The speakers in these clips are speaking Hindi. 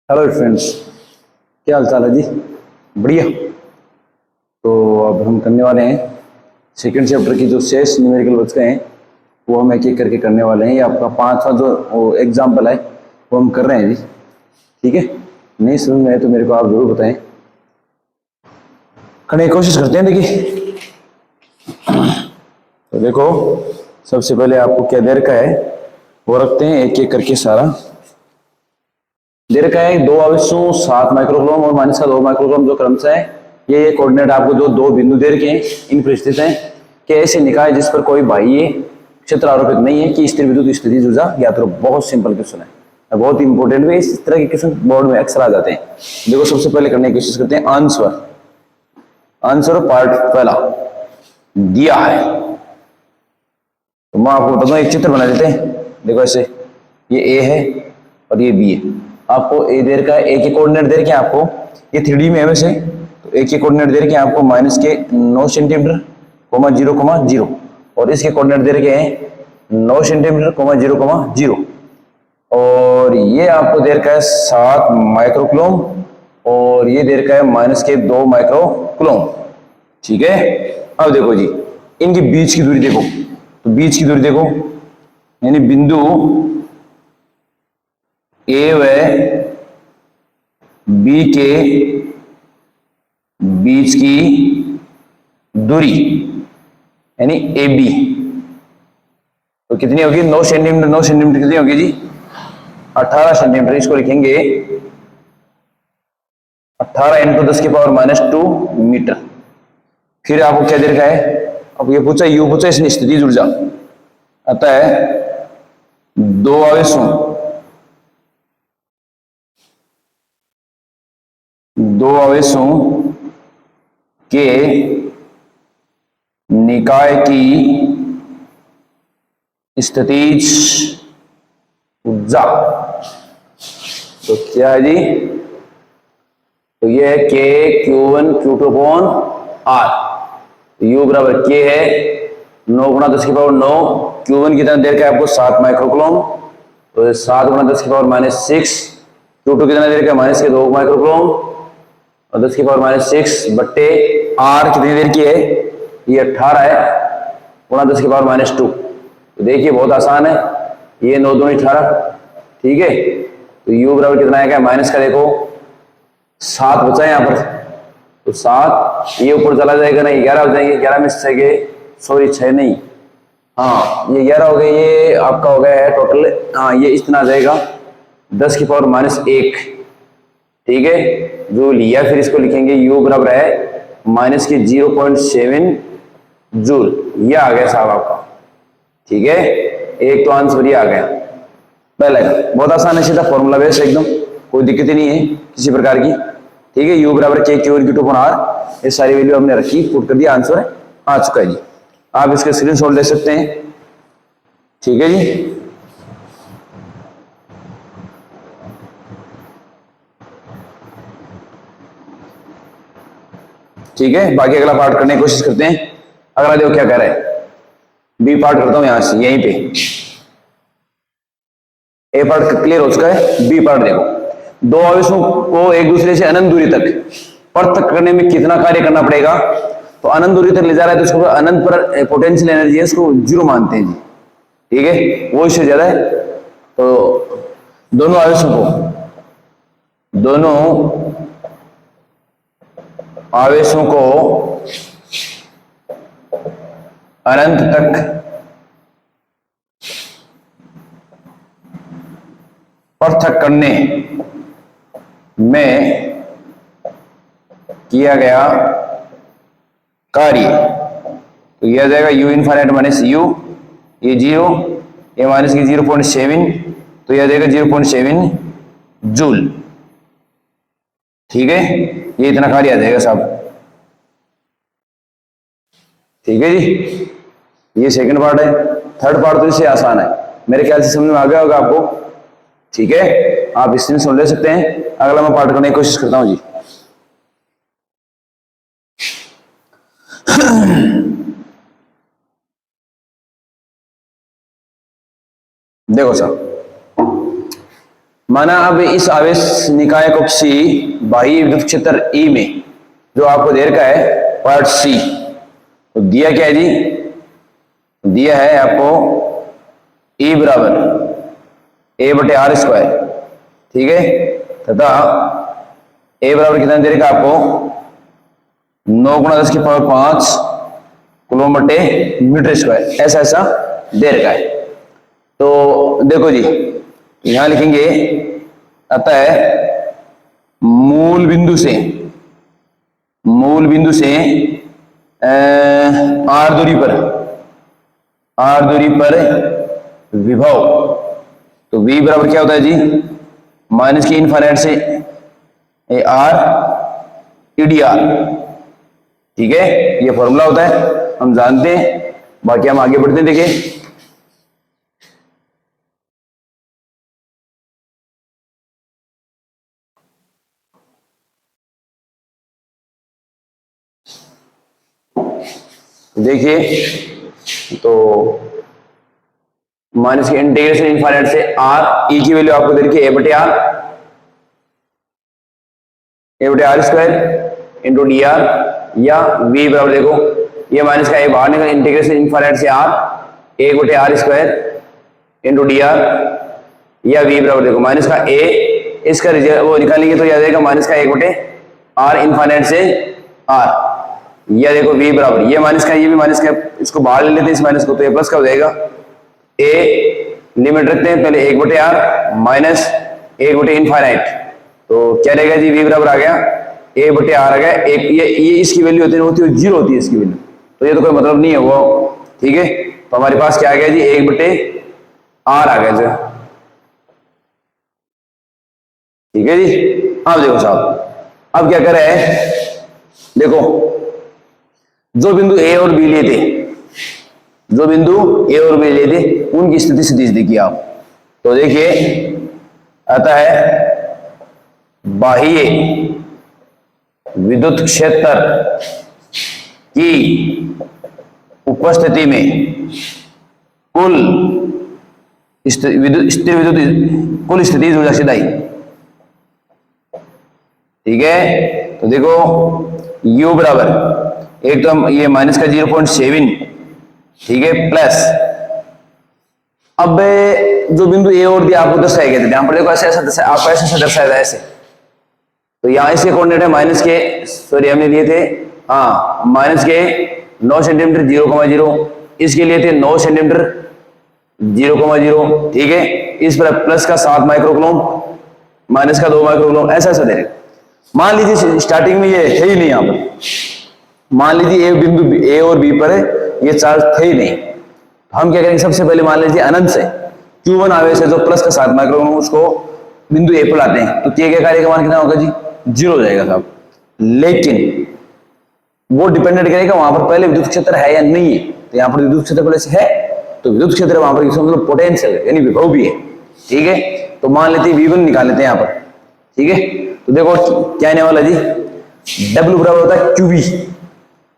Hello friends. क्या हाल चाल है जी? बढ़िया। तो अब हम करने वाले हैं सेकंड चैप्टर की जो शेष न्यूमेरिकल बच गए हैं वो हम एक एक करके करने वाले हैं। ये आपका पांचवा जो एग्जाम्पल है वो हम कर रहे हैं जी। ठीक है, नहीं समझ में आए तो मेरे को आप जरूर बताएं। करने की कोशिश करते हैं। देखिए, तो देखो, सबसे पहले आपको क्या दे रखा है वो रखते हैं एक एक करके सारा। दे रखा है 2 7 माइक्रोकूलम और माइनस का 2 माइक्रोकूलम जो क्रमशः है ये कोऑर्डिनेट आपको जो दो बिंदु दे रखे हैं इन पर स्थित हैं कि ऐसे निकाय जिस पर कोई बाह्य क्षेत्र आरोपित नहीं है कि स्थिर विद्युत स्थिति ऊर्जा ज्ञात करो। बहुत सिंपल क्वेश्चन है, बहुत इंपॉर्टेंट है। इस तरह के क्वेश्चन बोर्ड में अक्सर आ जाते हैं। देखो, सबसे पहले करने की कोशिश करते हैं। आंसर आंसर पार्ट पहला दिया है तो मैं आपको बताता हूँ। एक चित्र बना देते हैं। देखो, ऐसे ये ए है और ये बी है। आपको ए दे रखा है, ए के कोऑर्डिनेट दे रखे हैं आपको। ये 3D में है वैसे, तो ए के कोऑर्डिनेट दे रखे हैं आपको माइनस के 9 सेंटीमीटर कोमा 0,0 और इसके कोऑर्डिनेट दे रखे हैं 9 सेंटीमीटर कोमा 0,0 और ये आपको दे रखा है 7 माइक्रोकूलम और ये दे रखा है माइनस के 2 माइक्रोकूलम। ठीक है, अब देखो जी, इनके बीच की दूरी देखो, तो बीच की दूरी देखो, यानी बिंदु ए व बी के बीच की दूरी यानी ए बी तो कितनी होगी? 9 सेंटीमीटर। 9 सेंटीमीटर कितनी होगी जी? 18 सेंटीमीटर। इसको लिखेंगे 18 इंटू 10⁻⁻2 मीटर। फिर आपको क्या दे रखा है? अब ये पूछा, यू पूछा, इसने स्थितिज ऊर्जा आता है दो आवेशों के निकाय की स्थितिज ऊर्जा। तो क्या है जी? तो ये है के Q1 Q2 upon are. You बराबर के है 9 गुणा 10⁻9। Q1 कितना देर का है आपको? 7 माइक्रोकूलम, तो 7 गुणा 10⁻⁻6। Q2 कितना देर का? माइनस के 2 माइक्रोकूलम और 10⁻⁻6 बट्टे आर कितनी देर की है? ये 18 है गुणा 10⁻⁻2। तो देखिए बहुत आसान है, ये 9 दूनी 18। ठीक है, तो यू बराबर कितना आएगा? माइनस का देखो 7 बचा है यहाँ पर, तो 7 ये ऊपर चला जाएगा ना, 11 हो जाएंगे। 11 में 6 गए, सॉरी 6 नहीं, हाँ ये 11 हो गए। ये आपका हो गया है टोटल, हाँ ये इतना आ जाएगा 10⁻⁻1। ठीक है, जो लिया फिर इसको लिखेंगे यू बराबर है माइनस के 0.7 जूल। ये आ गया साहब आपका। ठीक है, एक तो आंसर ये आ गया पहले का। बहुत आसान है, सीधा फॉर्मूला बेस्ड एकदम, कोई दिक्कत ही नहीं है किसी प्रकार की। ठीक है, यू बराबर के Q1 Q2 अपॉन आर, ये सारी वैल्यू हमने रखी, पुट कर दिया, आंसर आ चुका है जी। आप इसके स्क्रीनशॉट ले सकते हैं। ठीक है जी, ठीक है। बाकी अगला पार्ट करने की कोशिश करते हैं। अगला देखो क्या कह रहा है। बी पार्ट करता हूं यहां से, यहीं पे। ए पार्ट क्लियर हो चुका है, बी पार्ट देखो। दो आवेशों को एक दूसरे से अनंत दूरी तक पृथक करने में कितना कार्य करना पड़ेगा? तो अनंत दूरी तक ले जा रहा है तो उसको अनंत पर पोटेंशियल एनर्जी है, उसको 0 मानते हैं जी। ठीक है, वो इससे ज्यादा है। तो दोनों आवेशों को अनंत तक पृथक करने में किया गया कार्य, तो यह आ जाएगा यू इनफाइनाइट माइनस यू, ये 0, ये माइनस की 0.7, तो यह आ जाएगा 0.7 जूल। ठीक है, ये इतना कार्य आ जाएगा साहब। ठीक है जी, ये सेकंड पार्ट है। थर्ड पार्ट तो इससे आसान है, मेरे ख्याल से समझ में आ गया होगा आपको। ठीक है, आप इसमें सुन ले सकते हैं। अगला मैं पार्ट करने की कोशिश करता हूं जी। देखो साहब, माना अब इस आवेश निकाय कक्ष सी बाह्य विद्युत क्षेत्र ई में जो आपको दे रखा है पार्ट सी, तो दिया क्या है जी, दिया है आपको E बराबर ए बटे आर स्क्वायर, ठीक है, तथा ए बराबर कितना दे रखा आपको 9 गुणा 10 की पावर 5 कूलम बटे मीटर स्क्वायर, ऐसा ऐसा दे रखा है। तो देखो जी यहां लिखेंगे आता है मूल बिंदु से आर दूरी पर विभव, तो V बराबर क्या होता है जी, माइनस के इनफाइनाइट से आर EDR, ठीक है, ये फॉर्मूला होता है, हम जानते हैं, बाकी हम आगे बढ़ते हैं। देखिए देखिए तो माइनस के इंटीग्रेशन इनफाइनाइट से आर, ई की वैल्यू आपको दे रखी है ए बटे R square into D R, या V बराबर देखो ये माइनस का ए बाहर निकल इंटीग्रेशन इनफाइनाइट से आर ए बटे R square into D R, या V बराबर देखो माइनस का ए, इसका वो निकालेंगे तो याद आएगा माइनस का 1 बटे आर इनफाइनाइट से आर, या देखो V बराबर ये माइनस का ये भी माइनस का, इसको बाहर ले लेते हैं इस माइनस को, तो ये प्लस का हो जाएगा, ए लिमिट रखते हैं पहले 1 बटे आर माइनस 1 बटे इनफाइनाइट, तो क्या रहेगा जी, V बराबर आ गया ए बटे आर आ गया एक, ये इसकी वैल्यू होती है 0 होती है इसकी वैल्यू, तो ये तो कोई मतलब नहीं है वो, ठीक है, तो हमारे पास क्या आ गया जी 1 बटे आर आ गया जी, ठीक है जी। अब देखो साहब अब क्या कर रहे हैं, देखो जो बिंदु ए और बी लिए थे, उनकी स्थिति सीधी देखिए आप, तो देखिए आता है बाह्य विद्युत क्षेत्र की उपस्थिति में कुल स्थितिज ऊर्जा सिधाई, ठीक है, तो देखो U बराबर एक तो ये माइनस का 0.7, ठीक है, प्लस अब जो बिंदु ए और बी आपको दर्शाए गए थे, यहाँ पर देखो ऐसे ऐसा आपको ऐसे दर्शाया था ऐसे, तो यहाँ इसके कोऑर्डिनेट है माइनस के, सॉरी हमने लिए थे हाँ माइनस के 9 सेंटीमीटर 0,0, इसके लिए थे 9 सेंटीमीटर 0,0, ठीक है, इस पर प्लस का 7 माइक्रोकूलम माइनस का 2 माइक्रोकूलम, ऐसा ऐसा दे रहे। मान लीजिए स्टार्टिंग में ये है ही नहीं, यहाँ पर मान लीजिए एक बिंदु ए और बी पर ये चार्ज थे ही नहीं, तो हम क्या करेंगे, सबसे पहले मान लीजिए अनंत से Q1 आवेश है जो प्लस का 7 माइक्रोकूलम, उसको बिंदु ए पर लाते हैं, तो किए गए कार्य का मान कितना होगा जी 0 हो जाएगा साहब, लेकिन वो डिपेंडेंट करेगा वहां पर पहले विद्युत क्षेत्र है या नहीं है, तो यहाँ पर विद्युत क्षेत्र पहले से है, तो विद्युत क्षेत्र वहां पर मतलब पोटेंशियल यानी विभव भी है, ठीक है, तो मान लेते हैं V1 निकाल लेते हैं यहाँ पर, ठीक है, तो देखो क्या आने वाला जी W बराबर होता है QV,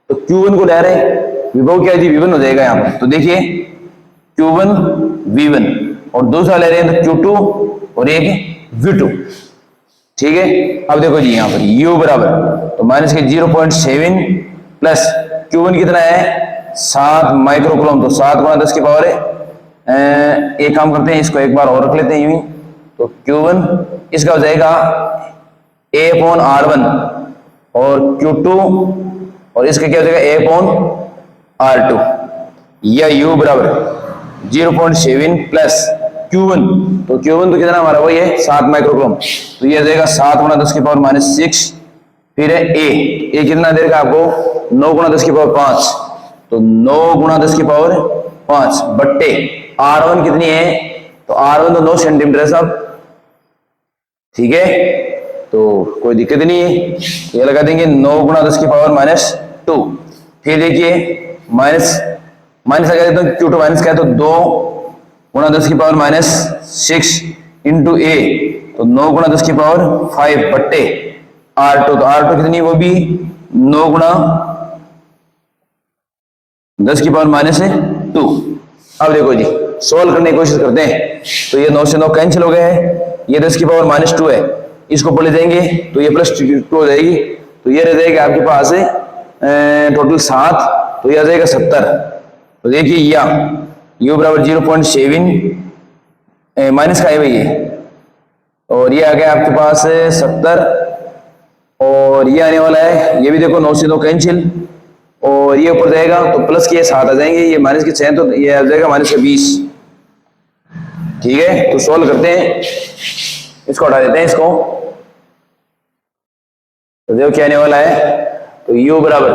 तो Q1 को ले रहे हैं, विभव क्या है जी V1 हो जाएगा यहाँ पर, तो देखिए Q1 V1 और दूसरा ले रहे हैं तो Q2 और एक V2, ठीक है। अब देखो जी यहाँ पर U बराबर तो माइनस के 0.7 प्लस Q1 कितना है 7 माइक्रोकूलम, तो 7 गुणा 10 की पावर है, एक काम करते हैं इसको एक बार और रख लेते हैं यूं, तो Q1 इसका हो जाएगा A/R1 और Q2 और इसका क्या हो जाएगा A/R2, या U बराबर 0.7 प्लस Q1, तो Q1 तो कितना हमारा वही है 7 माइक्रोकूलम, तो ये आ जाएगा 7 गुणा 10 की पावर -6, फिर है A कितना देगा आपको 9 गुणा 10 की पावर 5, तो 9 गुणा 10 की पावर 5 बट्टे R1 कितनी है, तो R1 तो 9 सेंटीमीटर है साहब, ठीक है, तो कोई दिक्कत नहीं है, ये लगा देंगे 9 गुणा 10 की पावर -2, फिर देखिए माइनस लगा देता हूँ, Q2 माइनस क्या है तो 2 गुणा 10 की पावर -6 इंटू A, तो 9 गुणा 10 की पावर 5 बट्टे R2, तो R2 कितनी वो भी 9 गुणा 10 की पावर -2। अब देखो जी सोल्व करने की कोशिश करते हैं, तो ये 9 से 9 कैंसिल हो गए हैं, ये 10 की पावर -2 है, इसको पढ़ देंगे तो ये +2 हो जाएगी, तो ये रह जाएगा आपके पास टोटल 7, तो ये आ जाएगा 70। तो देखिए या u बराबर 0.7 माइनस का है भाई ये, और ये आ गया आपके पास 70, और ये आने वाला है, ये भी देखो 9 से 2 कैंसिल, और ये ऊपर जाएगा तो प्लस के 7 आ जाएंगे, ये माइनस के 6 तो ये आ जाएगा -20। ठीक है, तो सोल्व करते हैं, इसको हटा देते हैं इसको, तो देखो क्या आने वाला है, तो u बराबर,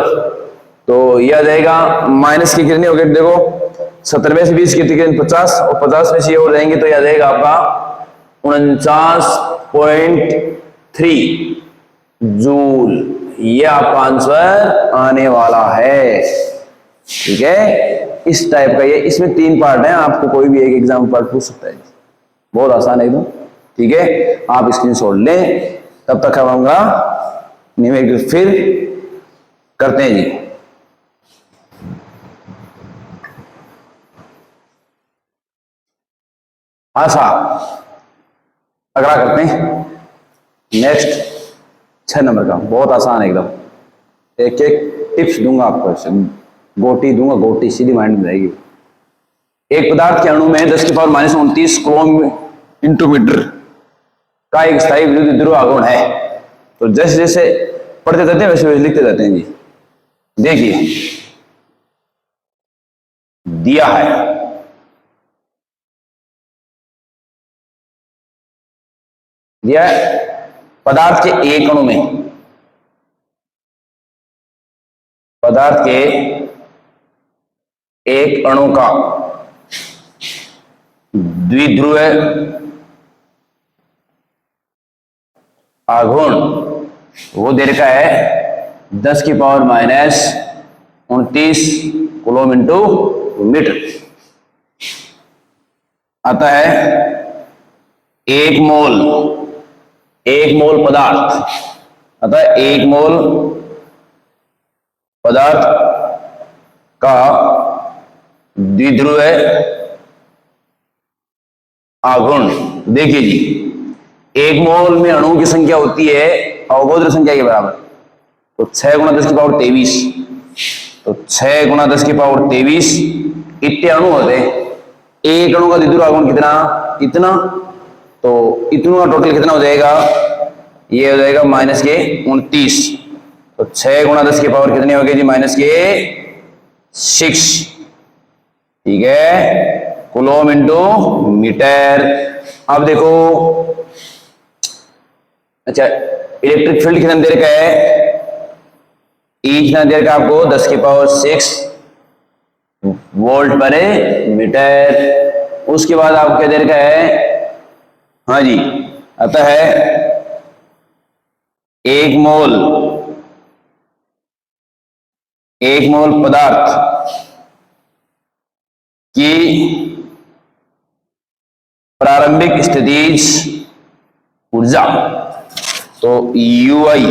तो ये आ जाएगा माइनस की कितनी हो गई देखो, 70 में से 20 की कितनी 50, और 50 में से ये और रहेंगे तो ये आ जाएगा आपका 49.3 जूल। ये आपका आंसर आने वाला है। ठीक है, इस टाइप का ये, इसमें 3 पार्ट हैं, आपको कोई भी एक एग्जाम पार्ट पूछ सकता है, बहुत आसान है एकदम। ठीक है, आप स्क्रीनशॉट लें, तब तक हम आऊंगा फिर करते हैं जी। हाँ साहब, अगला करते हैं नेक्स्ट 6 नंबर का, बहुत आसान है एकदम, एक एक टिप्स दूंगा आपको, गोटी दूंगा, गोटी सीधी माइंड में रहेगी। एक पदार्थ के अणु में 10 की पावर -29 कूलम इंटू मीटर का एक स्थायी विद्युत ध्रुव आघूर्ण है। तो जैसे जैसे पढ़ते जाते हैं वैसे वैसे लिखते जाते हैं जी। देखिए दिया है, दिया है पदार्थ के एक अणु में, पदार्थ के एक अणु का द्विध्रुव आघूर्ण वो दे रखा है 10 की पावर -29 कूलम इंटू मीटर, आता है 1 मोल पदार्थ, अतः 1 मोल पदार्थ का द्विध्रुव आघूर्ण। देखिए जी, 1 मोल में अणुओं की संख्या होती है अवरोध संख्या के बराबर, तो 6 × 10 की पावर 23, तो 6 × 10 की पावर 23 इतने अणु होते हैं। एक अणु का द्विध्रुव आघूर्ण कितना, इतना, तो इतनों का टोटल कितना हो जाएगा, ये हो जाएगा -29, तो 6 × 10 की पावर कितनी हो गई जी -6। ठीक है, कूलम इंटू मीटर। अब देखो, अच्छा इलेक्ट्रिक फील्ड कितना देर का है, ई कितना देर का आपको 10 की पावर 6 वोल्ट पर मीटर। उसके बाद आपको क्या देर का है, हाँ जी, अतः है 1 मोल पदार्थ की प्रारंभिक स्थितिज ऊर्जा, तो UI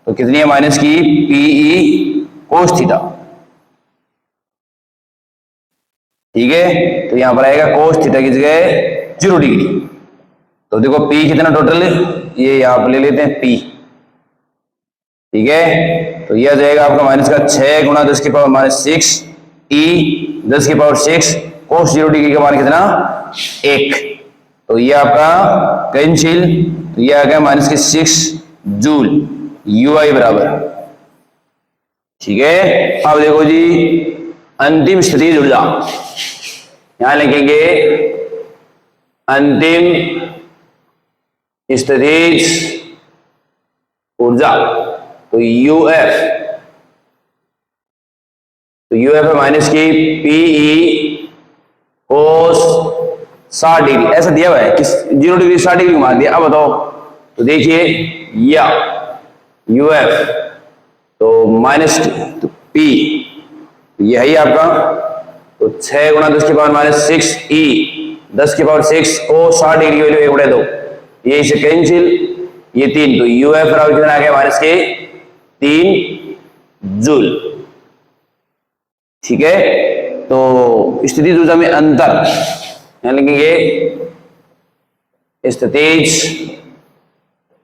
तो कितनी है माइनस की PE कोस थीटा। ठीक है, तो यहां पर आएगा कोस थीटा की जगह 0 डिग्री। तो देखो P कितना टोटल, ये यहां पर ले लेते हैं P। ठीक है, तो यह जाएगा आपका माइनस का 6 × 10 की पावर -6 E 10 की पावर 6 कोस 0 डिग्री का मान कितना 1, तो ये आपका कैंसिल, तो ये आ गया -6 जूल UI बराबर। ठीक है, अब देखो जी अंतिम स्थितिज ऊर्जा, यहां लिखेंगे अंतिम स्थितिज ऊर्जा, तो UF, तो UF है माइनस की PE कोस 60 डिग्री, ऐसा दिया हुआ है कि 0 डिग्री 60 डिग्री घुमा दिया। अब बताओ, तो देखिए या UF तो माइनस तो P यही आपका, तो 6 × 10 की पावर -6 E 10 की पावर 6 को 60 डिग्री वैल्यू 1 बढ़ा दो, ये इसे कैंसिल, ये 3, तो UF बराबर कितना आ गया -3 जूल। ठीक है, तो स्थितिज ऊर्जा में अंतर यहां लिखेंगे स्थितिज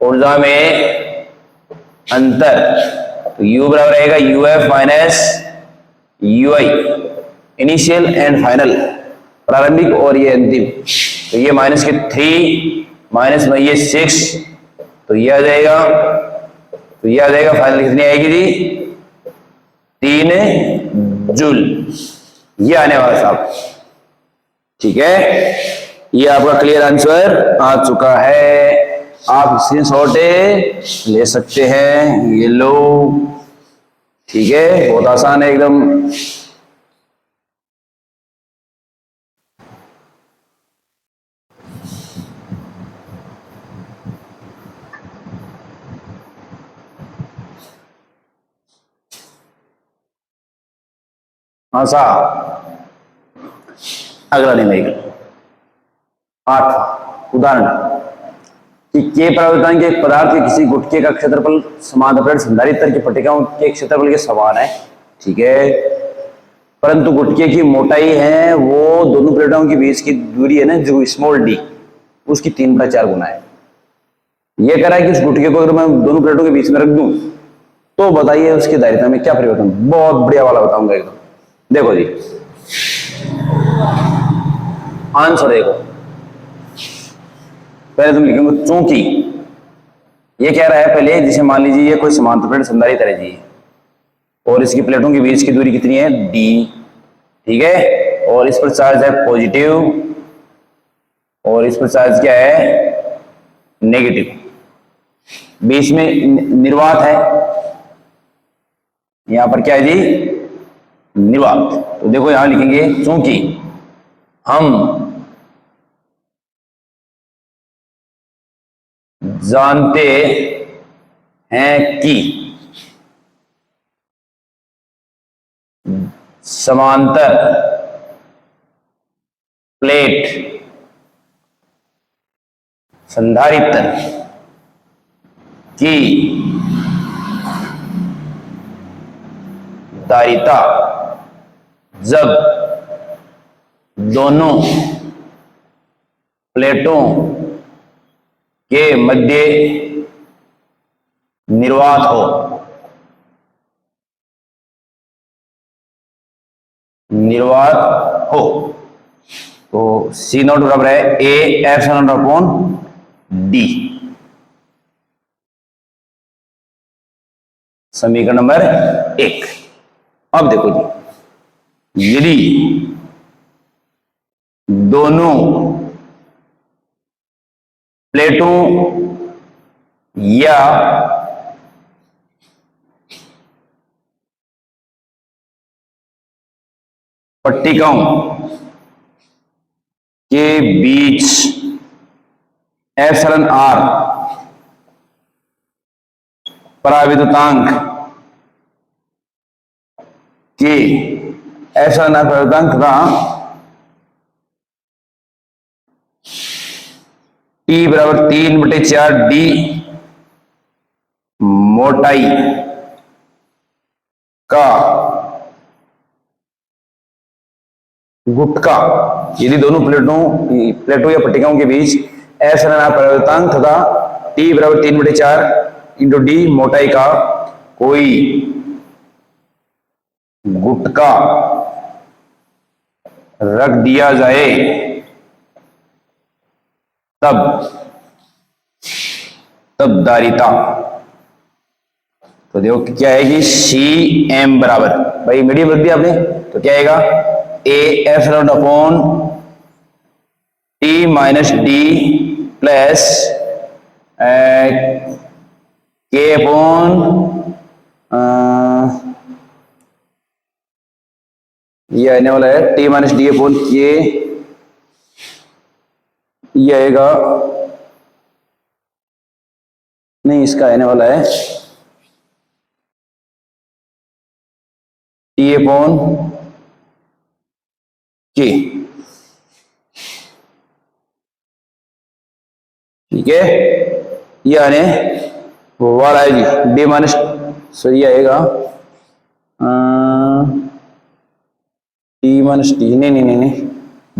ऊर्जा में अंतर, तो U बराबर रहेगा UF minus UI, initial and final, प्रारंभिक और ये अंतिम। तो ये माइनस के 3 माइनस में ये 6, तो ये आ जाएगा, तो ये आ जाएगा फाइनल कितनी आएगी जी 3 जूल, ये आने वाला साहब। ठीक है, ये आपका क्लियर आंसर आ चुका है, आप स्क्रीनशॉट ले सकते हैं, ये लो। ठीक है, बहुत आसान है एकदम। हाँ साहब, अगला नहीं देगा। 8 उदाहरण कि के परावर्तन के पदार्थ के किसी गुटके का क्षेत्रफल समांतर संधारित्र तल की पट्टिकाओं के क्षेत्रफल के समान है। ठीक है, परंतु गुटके की मोटाई है वो दोनों प्लेटों के बीच की दूरी है ना जो स्मॉल डी, उसकी 3/4 गुना है। ये कह रहा है कि उस गुटके को अगर मैं दोनों प्लेटों के बीच में रख दूं तो बताइए उसकी दायित्व में क्या परिवर्तन। बहुत बढ़िया वाला बताऊंगा एकदम। देखो जी, आंसर देखो, पहले तुम लिखेंगे चूंकि ये कह रहा है पहले, जिसे मान लीजिए ये कोई समांतर प्लेट संधारित्र है जी, और इसकी प्लेटों के बीच की दूरी कितनी है डी। ठीक है, और इस पर चार्ज है पॉजिटिव और इस पर चार्ज क्या है नेगेटिव, बीच में निर्वात है, यहां पर क्या है जी निर्वात। तो देखो यहां लिखेंगे चूंकि हम जानते हैं कि समांतर प्लेट संधारित्र की दायिता जब दोनों प्लेटों के मध्य निर्वात हो, निर्वात हो, तो सी नॉट बराबर है ए एप्सिलॉन अपॉन डी। समीकरण नंबर 1। अब देखो जी, यदि दोनों प्लेटों या पट्टिकाओं के बीच एप्सिलॉन आर पराविद्युतांक के एप्सिलॉन आर पराविद्युतांक का T बराबर 3/4 डी मोटाई का गुटका, यदि दोनों प्लेटों या पट्टिकाओं के बीच एप्सिलॉन आर पराविद्युतांक तथा T बराबर 3/4 इंटू डी मोटाई का कोई गुटका रख दिया जाए, तब दायिता, तो देखो क्या है कि सी एम बराबर, भाई मीडियम रख दिया आपने, तो क्या आएगा A epsilon upon T minus D plus के अपॉन ये आने वाला है टी माइनस डी अपॉन के, ये आएगा नहीं, इसका आने वाला है टी अपॉन के। ठीक है, ये आने वाला है जी डी माइनस, सॉरी आएगा टी माइनस टी, नहीं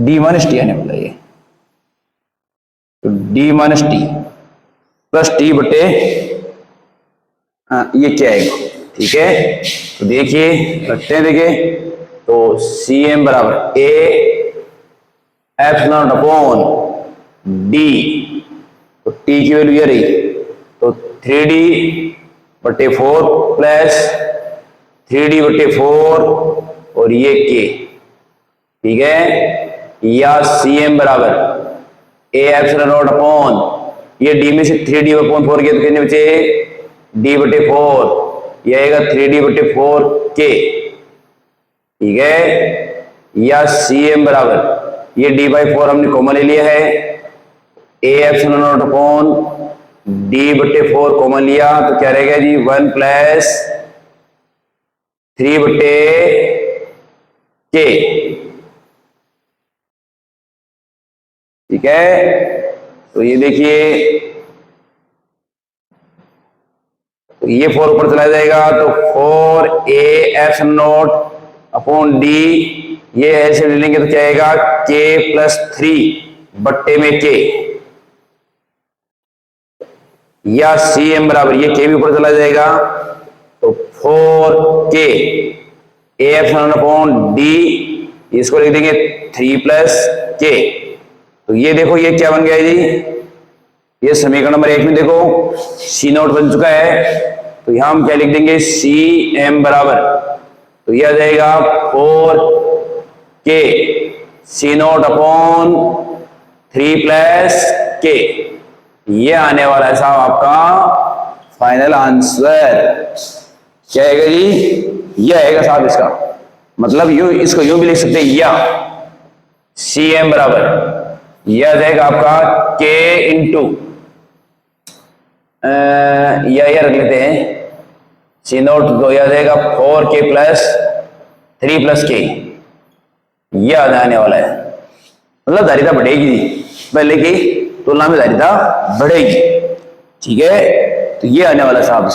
डी माइनस टी आने वाला है ये, तो D minus T plus T बटे ये क्या आएगा, ठीक है। तो देखिए रखते हैं, देखिए तो सी एम बराबर ए एप्सिलॉन अपॉन डी, तो टी की वैल्यू ये रही, तो 3D बटे 4 प्लस 3D बटे 4 और ये के, ठीक है। या सी एम बराबर ए एप्सिलॉन नॉट अपॉन ये डी में से 3D अपॉन 4 के, तो कितने बचे डी बटे 4, ये आएगा 3D बटे 4 के, ठीक है। या सी एम बराबर ये डी बाई 4 हमने कॉमन ले लिया है, A epsilon not upon D बटे 4 कॉमन लिया, तो क्या रहेगा जी 1 प्लस 3 बटे के, ठीक है। तो ये देखिए, तो ये 4 ऊपर चला जाएगा, तो 4 A epsilon not upon D, ये ऐसे ले लेंगे तो क्या आएगा के प्लस 3 बट्टे में के, या सी एम बराबर ये के भी ऊपर चला जाएगा, तो 4 के ए एप्सिलॉन अपॉन डी, इसको लिख देंगे 3 प्लस के। तो ये देखो ये क्या बन गया जी, ये समीकरण नंबर 1 में देखो सी नॉट बन चुका है, तो यहां हम क्या लिख देंगे सी एम बराबर, तो यह आ जाएगा 4 के सी नॉट अपॉन 3 प्लस के, ये आने वाला है साहब आपका फाइनल आंसर। क्या आएगा जी, यह आएगा साहब इसका मतलब, यूं इसको यूं भी लिख सकते हैं, या सी एम बराबर यह आ जाएगा आपका के इंटू यह रख लेते हैं सी नोट, तो यह आ जाएगा 4 के प्लस 3 प्लस के, यह आने वाला है, मतलब धारिता बढ़ेगी जी, पहले की तुलना में धारिता बढ़ेगी, ठीक है। तो ये आने वाला साहब,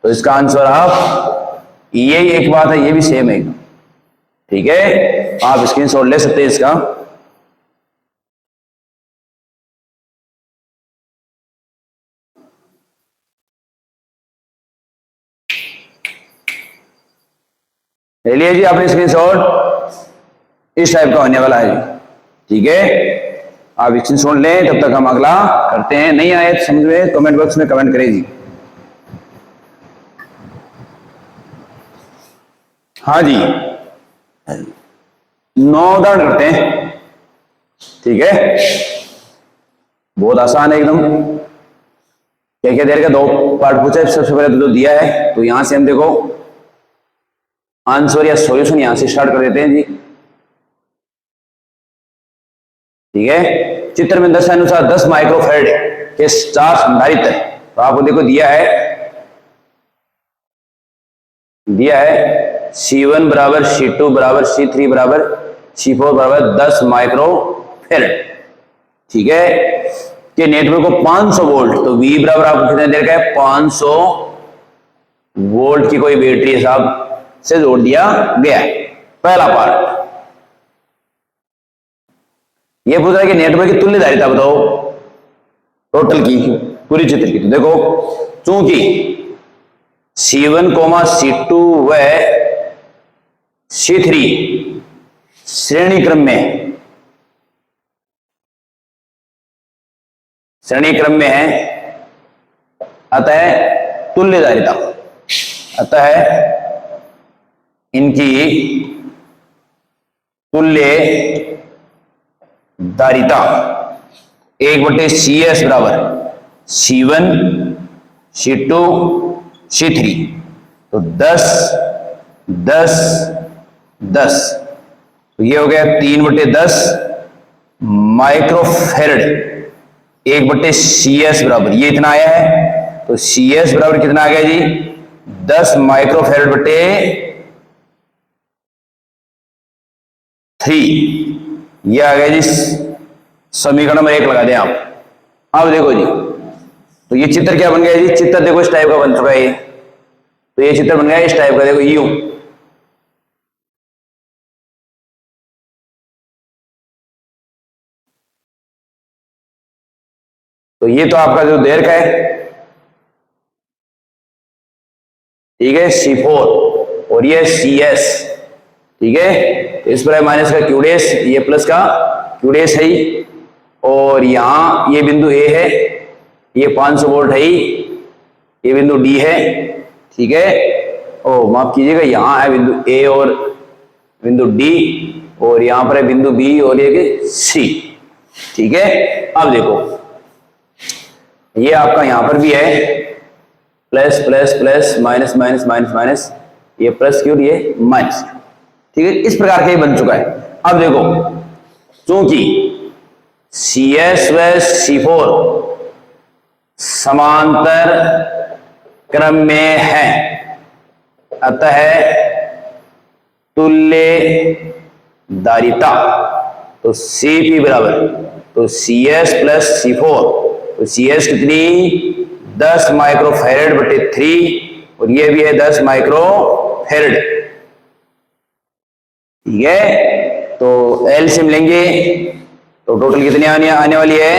तो इसका आंसर आप, ये एक बात है ये भी सेम है, ठीक है। आप स्क्रीनशॉट ले सकते हैं इसका। ले लिया जी आपने स्क्रीनशॉट, इस टाइप का होने वाला है जी, ठीक है। आप स्क्रीनशॉट लें, तब तक हम अगला करते हैं। नहीं आए तो समझ में कमेंट बॉक्स में कमेंट करें जी। हाँ जी, 9 उदाहरण करते हैं, ठीक है। बहुत आसान है एकदम। क्या क्या दे रखा, 2 पार्ट पूछा है, सबसे पहले तो दिया है, तो यहां से हम देखो आंसर या सॉल्यूशन यहां से स्टार्ट कर देते हैं जी, ठीक है। चित्र में दर्शानुसार 10 माइक्रोफैराड के 4 संधारित्र, तो आपको देखो दिया है C1 बराबर C2 बराबर C3 बराबर C4 बराबर 10 माइक्रोफैराड, ठीक है। कि नेटवर्क को 500 वोल्ट, तो V बराबर आपको कितने दे रखा है 500 वोल्ट की कोई बैटरी साहब से जोड़ दिया गया है। पहला पार्ट ये पूछ रहा है कि नेटवर्क की तुल्य धारिता बताओ टोटल की, पूरी चित्र की। तो देखो चूंकि C1, C2 व C3 श्रेणी क्रम में है, अतः तुल्य धारिता, अतः इनकी तुल्य धारिता 1/CS बराबर C1 C2 C3, तो 10 10 10, तो ये हो गया 3/10 माइक्रोफैराड 1/CS बराबर, ये इतना आया है, तो CS बराबर कितना आ गया जी 10 माइक्रोफैराड बटे 3, ये आ गया जी समीकरण नंबर 1 लगा दें आप। अब देखो जी, तो ये चित्र क्या बन गया जी, चित्र देखो इस टाइप का बन चुका है ये, तो ये चित्र बन गया इस टाइप का, देखो यूं तो ये तो आपका जो देर का है, ठीक है, C4 और ये CS, ठीक है। तो इस पर है माइनस का क्यूडेस, ये प्लस का क्यूडेस है ही, और यहां ये बिंदु A है, ये 500 वोल्ट है ही, ये बिंदु D है, ठीक है। ओ माफ कीजिएगा, यहां है बिंदु A और बिंदु D, और यहां पर है बिंदु B और ये C, ठीक है। अब देखो ये आपका यहां पर भी है plus plus plus minus minus minus minus, ये प्लस क्यू ये माइनस, ठीक है। इस प्रकार का ये बन चुका है। अब देखो चूंकि CS व C4 समांतर क्रम में है, अतः तुल्य धारिता, तो CP बराबर, तो CS प्लस C4, तो CS कितनी 10 माइक्रोफैरड बटे 3, और ये भी है 10 माइक्रोफैरड, ठीक है। तो एलसीएम लेंगे तो टोटल कितनी आने वाली है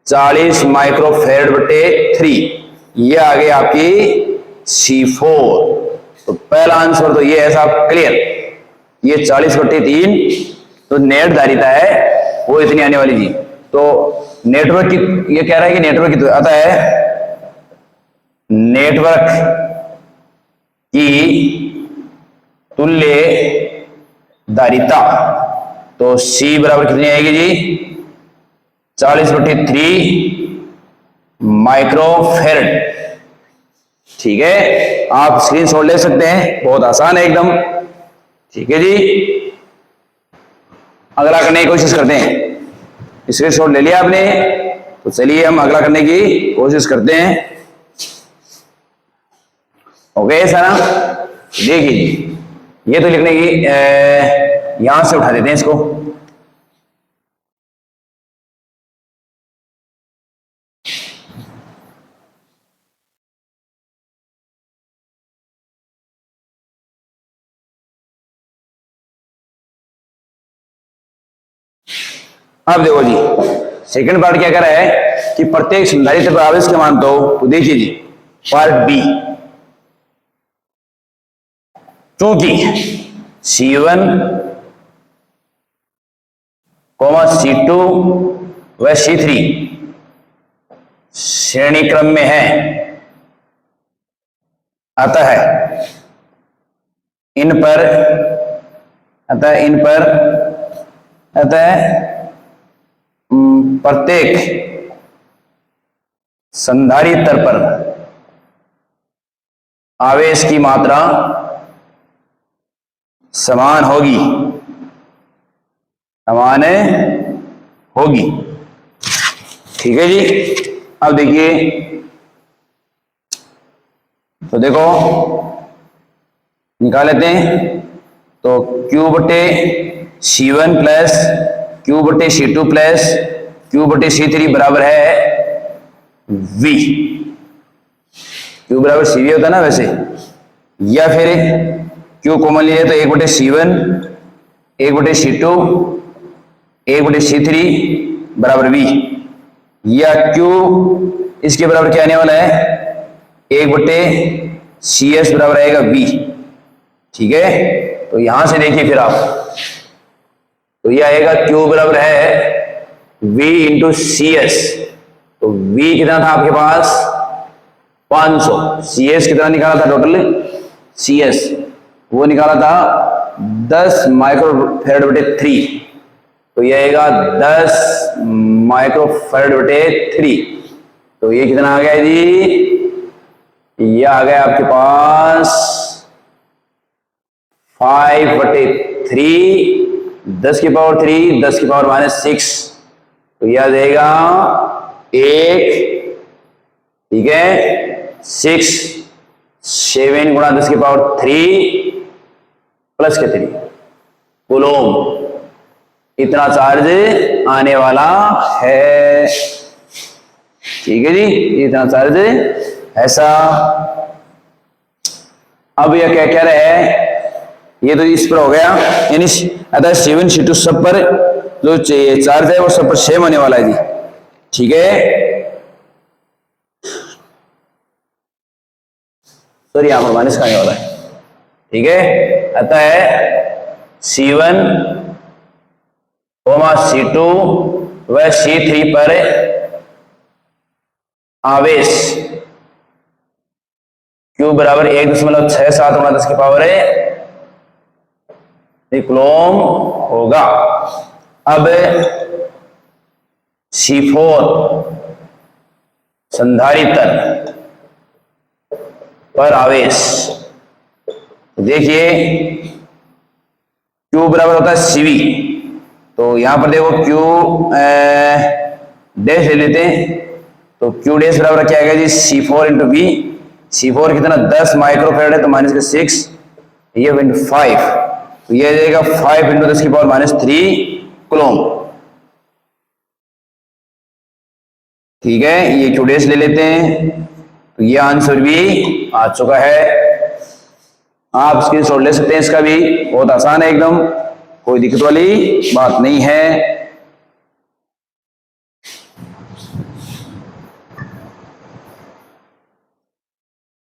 40 माइक्रोफैरड बटे 3, ये आ गई आपकी C4। तो पहला आंसर तो ये है साहब क्लियर, ये 40 बटे 3 तो नेट धारिता है वो इतनी आने वाली थी। तो नेटवर्क की ये कह रहा है कि नेटवर्क की आता है नेटवर्क की तुल्य धारिता, तो C बराबर कितनी आएगी जी 40 बटे 3 माइक्रोफैरड, ठीक है। आप स्क्रीनशॉट ले सकते हैं, बहुत आसान है एकदम, ठीक है जी। अगला करने की कोशिश करते हैं, स्क्रीनशॉट ले लिया आपने, तो चलिए हम अगला करने की कोशिश करते हैं। ओके सारा देखिए जी, ये तो लिखने की यहां से उठा देते हैं इसको, अब देखो जी सेकंड पार्ट क्या कर रहा है कि प्रत्येक संधारित्र पर आवेश के मान तो देखिए जी पार्ट बी, चूंकि C1, C2 व C3 श्रेणी क्रम में है, अतः इन पर प्रत्येक संधारित्र पर आवेश की मात्रा समान होगी, ठीक है जी। अब देखिए, तो देखो निकाल लेते हैं, तो Q बटे C1 प्लस Q बटे C2 प्लस Q बटे C3 बराबर है V, Q बराबर CV होता है ना वैसे, या फिर Q कॉमन लिए तो 1 बटे C1 1 बटे C2 1 बटे C3 बराबर V, या Q इसके बराबर क्या आने वाला है 1 बटे CS बराबर आएगा V, ठीक है। तो यहां से देखिए फिर आप, तो ये आएगा Q बराबर है V इंटू CS, तो V कितना था आपके पास 500, CS कितना निकाला था टोटल CS, वो निकाला था 10 माइक्रोफैरड बटे 3, तो ये आएगा 10 माइक्रोफैरड बटे 3, तो ये कितना आ गया जी, ये आ गया आपके पास 5 बटे 3, 10 की पावर 3 10 की पावर -6, तो यह आ जाएगा 1, ठीक है 6 7 गुणा 10 की पावर 3 प्लस के 3 कूलोम, इतना चार्ज आने वाला है, ठीक है जी, इतना चार्ज ऐसा। अब यह क्या कह रहा है, ये तो इस पर हो गया, यानी C1 C2 सब पर जो चार्ज है वो सब पर सेम होने वाला है जी, ठीक है, सॉरी यहां पर माइनस का आने वाला है। ठीक है, अतः C1 C2 व C3 पर आवेश Q बराबर 1.67 गुणा 10 की पावर कूलम होगा। अब C4 संधारित्र पर आवेश, देखिए Q बराबर होता है CV, तो यहां पर देखो Q डैश ले लेते हैं, तो Q डैश बराबर क्या आएगा जी C4 इंटू V। C4 कितना 10 माइक्रोफेरेड है, तो माइनस का 6, ये इंटू 5, तो ये आ जाएगा 5 इंटू 10 की पावर माइनस 3 कूलम। ठीक है, ये Q डैश ले लेते हैं, तो ये आंसर भी आ चुका है। आप स्क्रीनशॉट ले सकते हैं इसका भी, बहुत आसान है एकदम, कोई दिक्कत वाली बात नहीं है।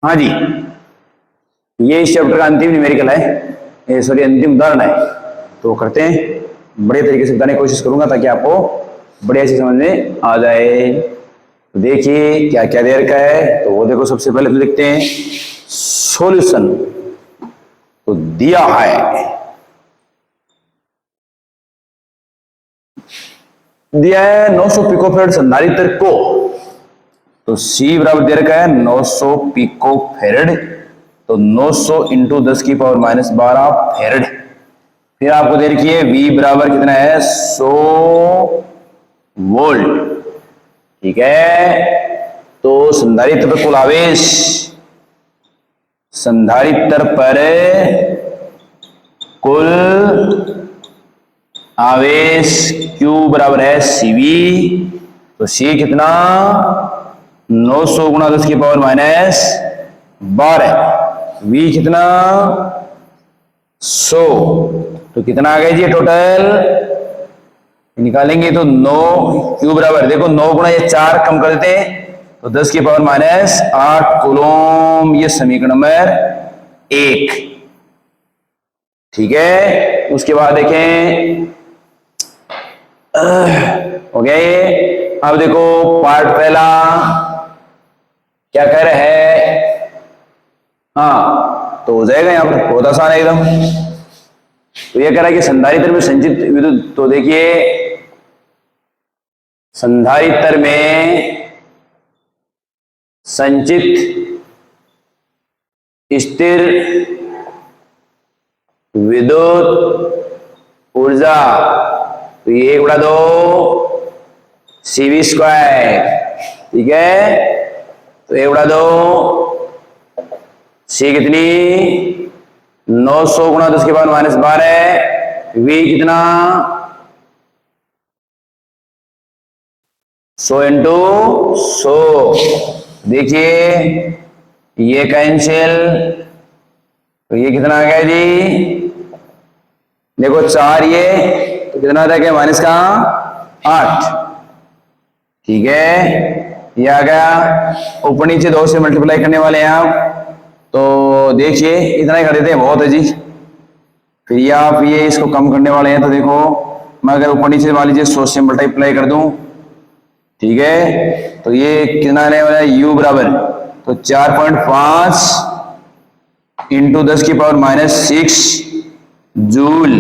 हाँ जी, ये इस चैप्टर का अंतिम न्यूमेरिकल है, सॉरी अंतिम उदाहरण है, तो करते हैं। बड़े तरीके से बताने की कोशिश करूंगा ताकि आपको बढ़िया से समझ में आ जाए। तो देखिए क्या क्या दे रखा है, तो वो देखो सबसे पहले तो देखते हैं सॉल्यूशन। तो दिया है 900 पिकोफैराड संधारित्र को, तो C बराबर दे रखा है 900 पिकोफैराड, तो 900 इंटू 10 की पावर माइनस 12 फैराड। फिर आपको दे रखी है V बराबर कितना है 100 वोल्ट। ठीक है, तो संधारित्र पर कुल आवेश, संधारित्र पर कुल आवेश Q बराबर है CV, तो C कितना 900 गुणा 10 की पावर माइनस 12, V कितना 100, तो कितना आ गया जी टोटल निकालेंगे तो 9 Q बराबर देखो 9 गुणा ये 4 कम कर देते हैं, तो 10 की पावर माइनस 8 कूलम, ये समीकरण नंबर 1। ठीक है, उसके बाद देखें हो गया ये। अब देखो पार्ट पहला क्या कह रहे हैं, हाँ तो हो जाएगा यहां पर, बहुत आसान है एकदम। तो ये कह रहा है कि संधारित्र में संचित विद्युत, तो देखिए संधारित्र में संचित स्थिर विद्युत ऊर्जा, तो ये 1/2 CV स्क्वायर। ठीक है, तो 1/2 C कितनी 900 गुणा 10 के पावर माइनस 12, V कितना 100 इंटू 100। देखिए ये कैंसिल, तो ये कितना आ गया जी देखो 4, ये तो कितना आ गया माइनस का 8। ठीक है, ये आ गया, ऊपर नीचे 2 से मल्टीप्लाई करने वाले हैं आप, तो देखिए इतना ही कर देते हैं, बहुत है जी। फिर ये आप ये इसको कम करने वाले हैं, तो देखो मैं अगर ऊपर नीचे मान लीजिए 100 से मल्टीप्लाई कर दूं, ठीक है, तो ये कितना आने वाला है U बराबर, तो 4.5 इंटू 10 की पावर माइनस 6 जूल,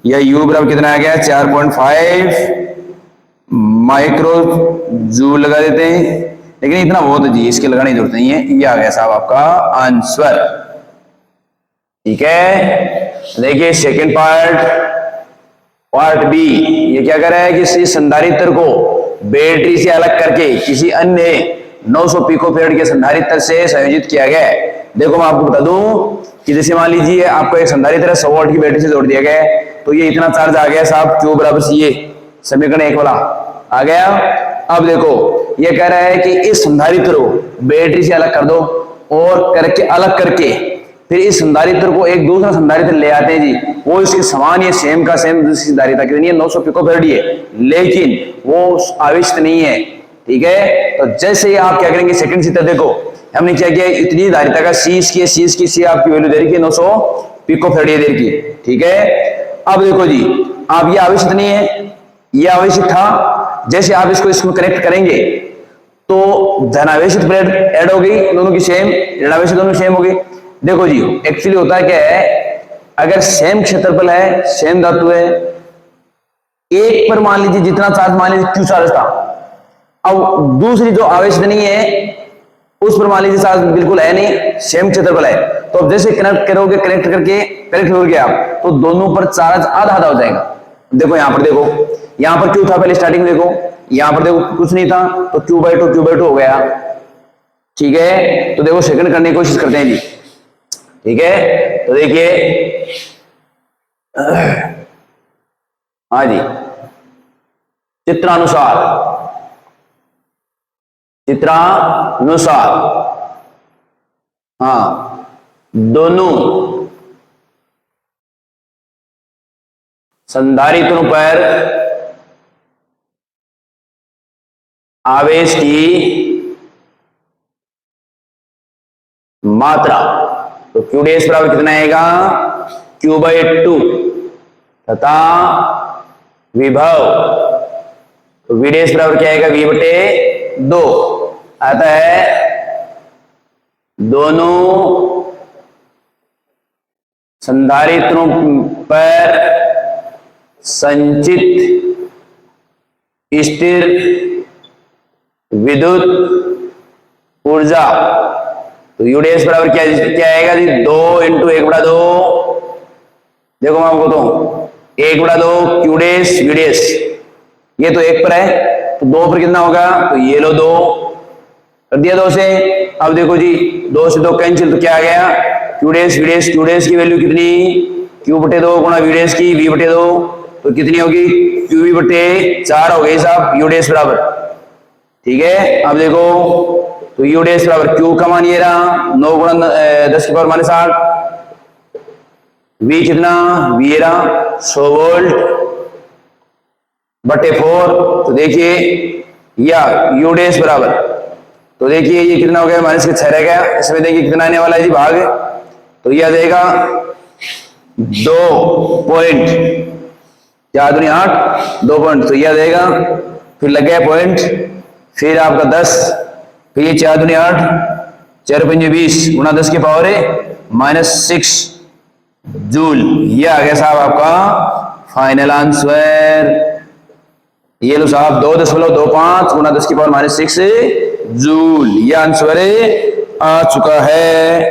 या U बराबर कितना आ गया 4.5 माइक्रो जूल लगा देते हैं, लेकिन इतना बहुत है जी, इसके लगाने की जरूरत नहीं है। ये आ गया साहब आपका आंसर। ठीक है, देखिए सेकंड पार्ट बी, ये क्या कर रहा है कि इस संधारित्र को बैटरी से अलग करके किसी अन्य 900 पिकोफैराड के संधारित्र से संयोजित किया गया है। देखो मैं आपको बता दूं कि जैसे मान लीजिए आपको एक संधारित्र 100 वोल्ट की बैटरी से जोड़ दिया गया है, तो ये इतना चार्ज आ गया साहब Q बराबर C, ये समीकरण 1 वाला आ गया। अब देखो ये कह रहा है कि इस संधारित्र को बैटरी से अलग कर दो, और करके अलग करके फिर इस संधारित्र को एक दूसरा संधारित्र ले आते हैं जी, वो इसके समान है, सेम का सेम दूसरी संधारित्र कितनी है 900 पिकोफैराड है, लेकिन वो आवेशित नहीं है। ठीक है, तो जैसे ही आप क्या करेंगे, सेकंड चित्र देखो, हमने क्या किया, इतनी धारिता का सी इसकी सी आपकी वैल्यू दे रखी है 900 पिकोफैराड दे रखी है। ठीक है, अब देखो जी, आप ये आवेशित नहीं है, ये आवेशित था, जैसे आप इसमें कनेक्ट करेंगे तो धनावेशित प्लेट ऐड हो गई, दोनों की सेम, ऋणावेशित दोनों सेम हो गई। देखो जी, एक्चुअली होता है क्या है, अगर सेम क्षेत्रफल है, सेम धातु है, एक पर मान लीजिए जितना चार्ज, मान लीजिए क्यू चार्ज था, अब दूसरी जो आवेशित नहीं है उस पर मान लीजिए चार्ज बिल्कुल है नहीं, सेम क्षेत्रफल है, तो अब जैसे कनेक्ट करोगे, कनेक्ट हो गया आप, तो दोनों पर चार्ज आधा आधा हो जाएगा। देखो यहां पर, देखो यहां पर क्यू था पहले स्टार्टिंग, देखो यहां पर देखो कुछ नहीं था, तो Q/2 हो गया। ठीक है, तो देखो सेकंड करने की कोशिश करते हैं जी। ठीक है, तो देखिए, हाँ जी, चित्रानुसार हाँ, दोनों संधारित्रों पर आवेश की मात्रा, तो Qds बराबर कितना आएगा, Q/2 तथा विभव, तो Vds बराबर क्या आएगा, V/2 आता है। दोनों संधारित्रों पर संचित स्थिर विद्युत ऊर्जा, तो यूडीएस बराबर क्या आएगा जी, 2 × 1/2, देखो मैं आपको बताऊं, 1/2 क्यूडेस वीडेस, ये तो 1 पर है, तो 2 पर कितना होगा, तो ये लो 2 कर दिया 2 से। अब देखो जी, 2 से 2 कैंसिल, तो क्या आ गया, क्यूडेस की वैल्यू कितनी, Q/2 गुणा वीडेस की V/2, तो कितनी होगी, QV/4 हो गई साहब यूडेस बराबर। ठीक है, अब देखो, तो यूडेस बराबर Q का मान ये रहा 9 × 10⁻8, V कितना, V ये रहा 100 वोल्ट/4, तो देखिए या यूडेस बराबर, तो देखिए ये कितना हो गया, -6 रह गया, इसमें देखिए कितना आने वाला है जी भाग, तो यह देगा 2 पॉइंट, 4×8 2 पॉइंट, तो यह देगा, फिर लग गया पॉइंट, फिर आपका 10, फिर ये 4×8 4×5 20 गुणा 10⁻⁻6 जूल, ये आ गया साहब आपका फाइनल आंसर। ये लो साहब 2.25 गुणा 10⁻⁻6 जूल, ये आंसर आ चुका है।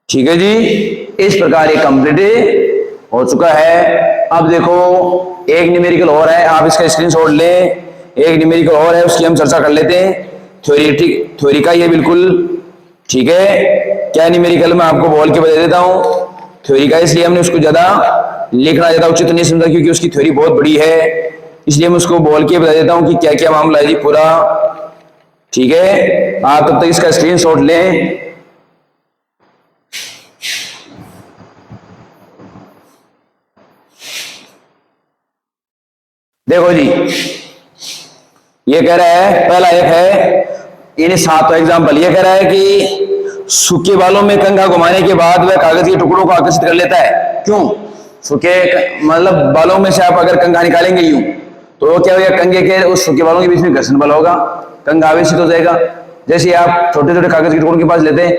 ठीक है जी, इस प्रकार ये कंप्लीट हो चुका है। अब देखो एक न्यूमेरिकल और है, आप इसका स्क्रीनशॉट लें, एक न्यूमेरिकल और है, उसकी हम चर्चा कर लेते हैं। थ्योरी का ये बिल्कुल ठीक है, क्या न्यूमेरिकल मैं आपको बोल के बता देता हूं, थ्योरी का इसलिए हमने उसको ज्यादा लिखना ज्यादा उचित नहीं समझा, क्योंकि उसकी थ्योरी बहुत बड़ी है, इसलिए मैं उसको बोल के बता देता हूं कि क्या क्या मामला है जी पूरा। ठीक है, आप तब तक इसका स्क्रीनशॉट लें। देखो जी, ये कह रहा है, पहला एक है, इन्हें 7 एग्जाम्पल, ये कह रहा है कि सूखे बालों में कंघा घुमाने के बाद वह कागज के टुकड़ों को आकर्षित कर लेता है। क्यों, सूखे मतलब बालों में से आप अगर कंघा निकालेंगे यूं, तो क्या होगा, कंघे के उस सूखे बालों के बीच में घर्षण बल होगा, कंघा आवेशित हो जाएगा। जैसे आप छोटे छोटे कागज के टुकड़ों के पास लेते हैं,